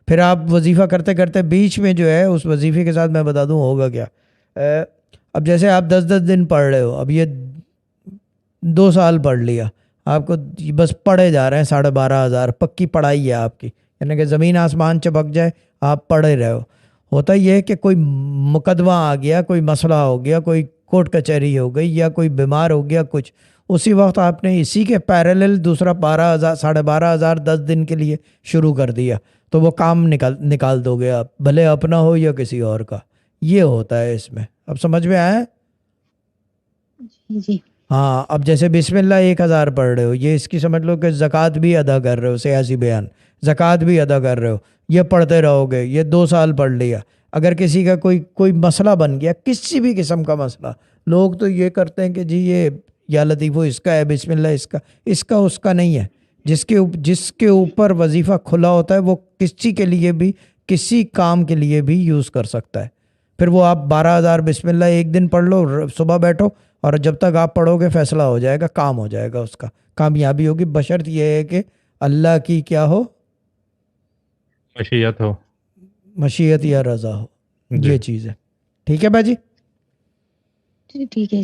پھر آپ وظیفہ کرتے کرتے بیچ میں جو ہے اس وظیفے کے ساتھ میں بتا دوں ہوگا کیا. اب جیسے آپ 10 دن پڑھ رہے ہو, اب یہ 2 سال پڑھ لیا, آپ کو بس پڑھے جا رہے ہیں 12,500 پکی پڑھائی ہے آپ کی, یعنی کہ زمین آسمان چپک جائے آپ پڑھے رہے ہو. ہوتا یہ ہے کہ کوئی مقدمہ آ گیا, کوئی مسئلہ ہو گیا, کوئی کورٹ کچہری ہو گئی, یا کوئی بیمار ہو گیا کچھ, اسی وقت آپ نے اسی کے پیرالل دوسرا 12,000 10 دن کے لیے شروع کر دیا, تو وہ کام نکال دو گے آپ, بھلے اپنا ہو یا کسی اور کا. یہ ہوتا ہے اس میں. اب سمجھ میں آیا؟ جی ہاں. اب جیسے بسم اللہ 1,000 پڑھ رہے ہو, یہ اس کی سمجھ لو کہ زکوٰۃ بھی ادا کر رہے ہو, سیاسی بیان زکوٰۃ بھی ادا کر رہے ہو, یہ پڑھتے رہو گے, یہ 2 سال پڑھ لیا. اگر کسی کا کوئی مسئلہ بن گیا, کسی بھی قسم کا مسئلہ, لوگ تو یہ کرتے ہیں کہ جی یہ یا لطیفو اس کا ہے, بسم اللہ اس کا نہیں ہے. جس کے اوپر وظیفہ کھلا ہوتا ہے وہ کسی کے لیے بھی کسی کام کے لیے بھی یوز کر سکتا ہے. پھر وہ آپ 12,000 بسم اللہ ایک دن پڑھ لو, صبح بیٹھو, اور جب تک آپ پڑھو گے فیصلہ ہو جائے گا, کام ہو جائے گا, اس کا کامیابی ہوگی, بشرط یہ ہے کہ اللہ کی کیا ہو, مشیت ہو. مشیت یا رضا ہو. جی یہ چیز ہے. ٹھیک ہے باجی. ٹھیک ہے.